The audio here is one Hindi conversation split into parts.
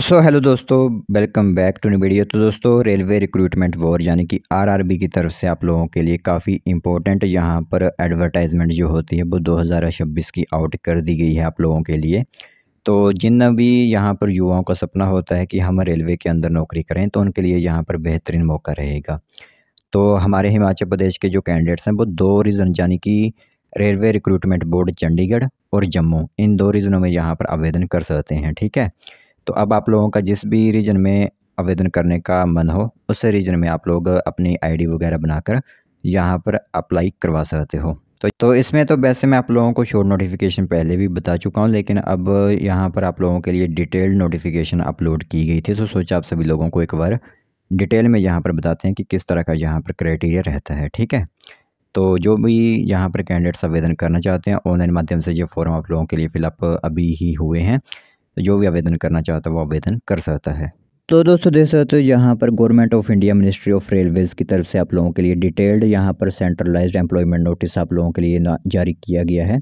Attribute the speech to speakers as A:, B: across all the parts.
A: हेलो दोस्तों, welcome back to new video. तो दोस्तों, रेलवे रिक्रूटमेंट वॉर यानी कि आरआरबी की तरफ से आप लोगों के लिए काफ़ी इम्पोर्टेंट यहाँ पर एडवर्टाइजमेंट जो होती है वो 2026 की आउट कर दी गई है आप लोगों के लिए। तो जिन भी यहाँ पर युवाओं का सपना होता है कि हम रेलवे के अंदर नौकरी करें, तो उनके लिए यहाँ पर बेहतरीन मौका रहेगा। तो हमारे हिमाचल प्रदेश के जो कैंडिडेट्स हैं वो दो रीज़न यानी कि रेलवे रिक्रूटमेंट बोर्ड चंडीगढ़ और जम्मू, इन दो रीज़नों में यहाँ पर आवेदन कर सकते हैं। ठीक है। तो अब आप लोगों का जिस भी रीजन में आवेदन करने का मन हो, उस रीजन में आप लोग अपनी आईडी वगैरह बनाकर यहाँ पर अप्लाई करवा सकते हो। तो इसमें तो वैसे मैं आप लोगों को शॉर्ट नोटिफिकेशन पहले भी बता चुका हूँ, लेकिन अब यहाँ पर आप लोगों के लिए डिटेल्ड नोटिफिकेशन अपलोड की गई थी। तो सोचा आप सभी लोगों को एक बार डिटेल में यहाँ पर बताते हैं कि किस तरह का यहाँ पर क्राइटेरिया रहता है। ठीक है। तो जो भी यहाँ पर कैंडिडेट्स आवेदन करना चाहते हैं, ऑनलाइन माध्यम से ये फॉर्म आप लोगों के लिए फिलअप अभी ही हुए हैं। तो जो भी आवेदन करना चाहता है वो आवेदन कर सकता है। तो दोस्तों देख सकते हो यहाँ पर government of India ministry of Railways की तरफ से आप लोगों के लिए डिटेल्ड यहाँ पर सेंट्रलाइज्ड एम्प्लॉयमेंट नोटिस आप लोगों के लिए जारी किया गया है।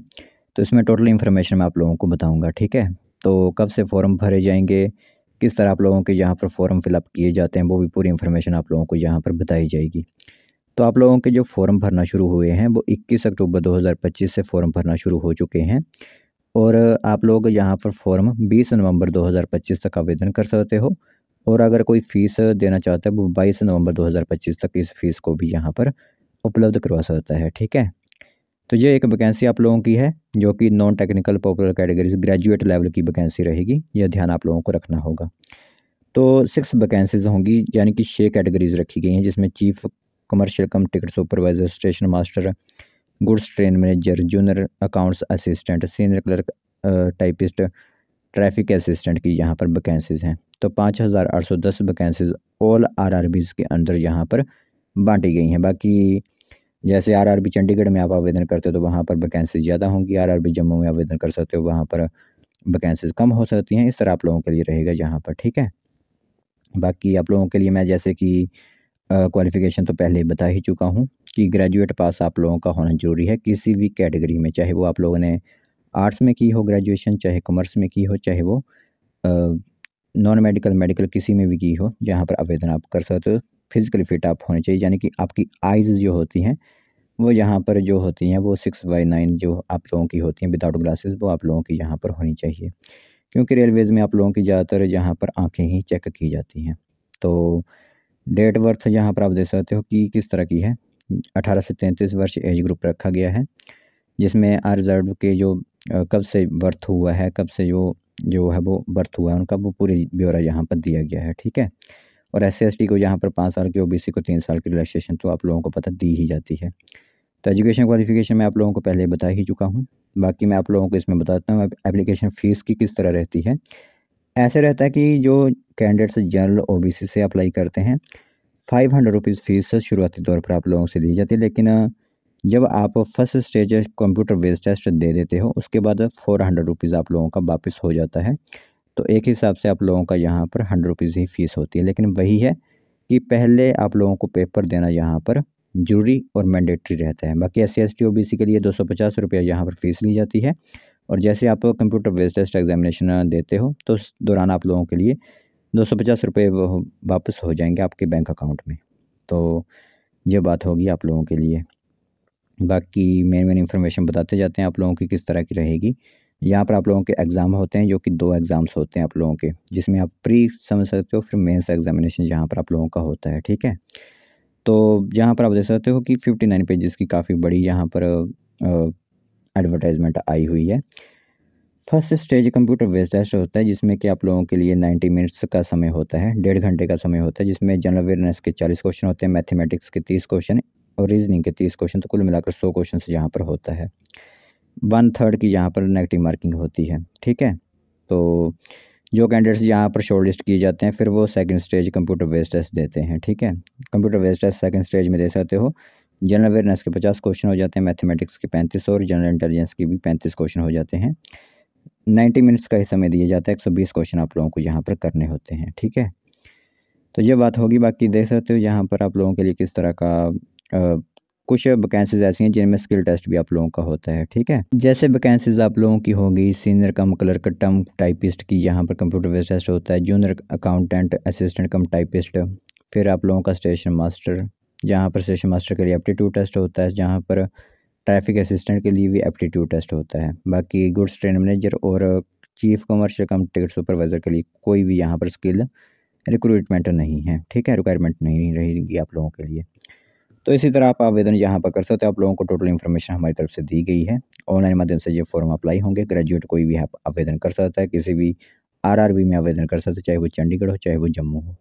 A: तो इसमें टोटल इन्फॉर्मेशन मैं आप लोगों को बताऊंगा। ठीक है। तो कब से फॉर्म भरे जाएंगे, किस तरह आप लोगों के यहाँ पर फॉर्म फिलअप किए जाते हैं, वो भी पूरी इन्फॉर्मेशन आप लोगों को यहाँ पर बताई जाएगी। तो आप लोगों के जो फॉर्म भरना शुरू हुए हैं वो 21 अक्टूबर 2025 से फॉर्म भरना शुरू हो चुके हैं। और आप लोग यहाँ पर फॉर्म 20 नवंबर 2025 तक आवेदन कर सकते हो। और अगर कोई फ़ीस देना चाहता है वो 22 नवंबर 2025 तक इस फ़ीस को भी यहाँ पर उपलब्ध करवा सकता है। ठीक है। तो ये एक वैकेंसी आप लोगों की है जो कि non technical popular categories graduate level की वैकेंसी रहेगी। यह ध्यान आप लोगों को रखना होगा। तो 6 वैकेंसीज होंगी यानी कि 6 कैटेगरीज रखी गई हैं, जिसमें चीफ कमर्शियल कम ticket supervisor, station master, goods train manager, junior accounts assistant, senior clerk, typist, traffic assistant की यहाँ पर वैकेंसीज़ हैं। तो 5810 वैकेंसीज़ ऑल आरआरबीज़ के अंदर यहाँ पर बांटी गई हैं। बाकी जैसे आरआरबी चंडीगढ़ में आप आवेदन करते हो तो वहाँ पर वैकेंसीज ज़्यादा होंगी, आरआरबी जम्मू में आवेदन कर सकते हो वहाँ पर वैकेंसीज कम हो सकती हैं। इस तरह आप लोगों के लिए रहेगा यहाँ पर। ठीक है। बाकी आप लोगों के लिए मैं जैसे कि क्वालिफ़िकेशन तो पहले ही बता ही चुका हूँ कि ग्रेजुएट पास आप लोगों का होना ज़रूरी है किसी भी कैटेगरी में, चाहे वो आप लोगों ने आर्ट्स में की हो ग्रेजुएशन, चाहे कॉमर्स में की हो, चाहे वो नॉन मेडिकल मेडिकल किसी में भी की हो, यहाँ पर आवेदन आप कर सकते हो। फिजिकली फिट आप होने चाहिए, यानी कि आपकी आइज़ जो होती हैं वो यहाँ पर जो होती हैं वो 6/9 जो आप लोगों की होती हैं विदाउट ग्लासेस, वो आप लोगों की यहाँ पर होनी चाहिए। क्योंकि रेलवेज़ में आप लोगों की ज़्यादातर यहाँ पर आँखें ही चेक की जाती हैं। तो डेट बर्थ यहाँ पर आप देख सकते हो कि किस तरह की है। 18 से 33 वर्ष एज ग्रुप रखा गया है, जिसमें अनरिज़र्व्ड के जो कब से बर्थ हुआ है, कब से जो जो है वो बर्थ हुआ है उनका, वो पूरी ब्यौरा यहाँ पर दिया गया है। ठीक है। और SC/ST को यहाँ पर 5 साल की, OBC को 3 साल की रिलैक्सेशन तो आप लोगों को पता दी ही जाती है। तो एजुकेशन क्वालिफ़िकेशन मैं आप लोगों को पहले बता ही चुका हूँ। बाकी मैं आप लोगों को इसमें बताता हूँ एप्लीकेशन फ़ीस की किस तरह रहती है। ऐसे रहता है कि जो कैंडिडेट्स जनरल OBC से अप्लाई करते हैं, 500 रुपीज़ फ़ीस शुरुआती तौर पर आप लोगों से ली जाती है। लेकिन जब आप first stage computer based test दे देते हो उसके बाद 400 रुपीज़ आप लोगों का वापस हो जाता है। तो एक हिसाब से आप लोगों का यहाँ पर 100 रुपीज़ ही फ़ीस होती है। लेकिन वही है कि पहले आप लोगों को पेपर देना यहाँ पर ज़रूरी और मैंडेटरी रहता है। बाकी SC/ST OBC के लिए 250 रुपया यहाँ पर फ़ीस ली जाती है। और जैसे आप कंप्यूटर बेस्ड टेस्ट एग्जामिनेशन देते हो तो उस दौरान आप लोगों के लिए 250 रुपये वो वापस हो जाएंगे आपके बैंक अकाउंट में। तो ये बात होगी आप लोगों के लिए। बाकी मेन इन्फॉर्मेशन बताते जाते हैं आप लोगों की किस तरह की रहेगी। यहाँ पर आप लोगों के एग्ज़ाम होते हैं जो कि 2 एग्ज़ाम्स होते हैं आप लोगों के, जिसमें आप प्री समझ सकते हो, फिर मेंस एग्ज़ामिनेशन यहाँ पर आप लोगों का होता है। ठीक है। तो यहाँ पर आप देख सकते हो कि 59 पेजेस की काफ़ी बड़ी यहाँ पर एडवर्टाइजमेंट आई हुई है। First stage computer based test होता है, जिसमें कि आप लोगों के लिए 90 मिनट्स का समय होता है, 1.5 घंटे का समय होता है, जिसमें जनरल अवेयरनेस के 40 क्वेश्चन होते हैं, मैथमेटिक्स के 30 क्वेश्चन और रीजनिंग के 30 क्वेश्चन। तो कुल मिलाकर 100 क्वेश्चन यहाँ पर होता है। 1/3 की यहाँ पर नेगेटिव मार्किंग होती है। ठीक है। तो जो कैंडिडेट्स यहाँ पर शॉर्ट लिस्ट किए जाते हैं फिर वो second stage computer based test देते हैं। ठीक है। Computer based test second stage में दे सकते हो। जनरल अवेयरनेस के 50 क्वेश्चन हो जाते हैं, मैथमेटिक्स के 35 और जनरल इंटेलिजेंस के भी 35 क्वेश्चन हो जाते हैं। 90 मिनट्स का ही समय दिया जाता है, 120 क्वेश्चन आप लोगों को यहाँ पर करने होते हैं। ठीक है। तो ये बात होगी। बाकी देख सकते हो यहाँ पर आप लोगों के लिए किस तरह का कुछ वैकेंसीज ऐसी हैं जिनमें स्किल टेस्ट भी आप लोगों का होता है, ठीक है। जैसे वैकेंसीज आप लोगों की होगी सीनियर कम क्लर्क टर्म टाइपिस्ट की, यहाँ पर कंप्यूटर बेस्ड टेस्ट होता है। जूनियर अकाउंटेंट असिस्टेंट कम टाइपिस्ट, फिर आप लोगों का स्टेशन मास्टर, जहाँ पर स्टेशन मास्टर के लिए एप्टीट्यूड टेस्ट होता है, जहाँ पर ट्रैफिक असिस्टेंट के लिए भी एप्टीट्यूड टेस्ट होता है। बाकी गुड्स ट्रेन मैनेजर और चीफ कमर्शियल कम टिकट सुपरवाइज़र के लिए कोई भी यहाँ पर स्किल रिक्रूटमेंट नहीं है, ठीक है, रिक्वायरमेंट नहीं रहेगी आप लोगों के लिए। तो इसी तरह आप आवेदन यहाँ पर कर सकते हो। आप लोगों को टोटल इन्फॉर्मेशन हमारी तरफ से दी गई है। ऑनलाइन माध्यम से ये फॉर्म अप्लाई होंगे। ग्रेजुएट कोई भी यहाँ पर आवेदन कर सकता है, किसी भी आरआरबी में आवेदन कर सकते हैं, चाहे वो चंडीगढ़ हो, चाहे वो जम्मू हो।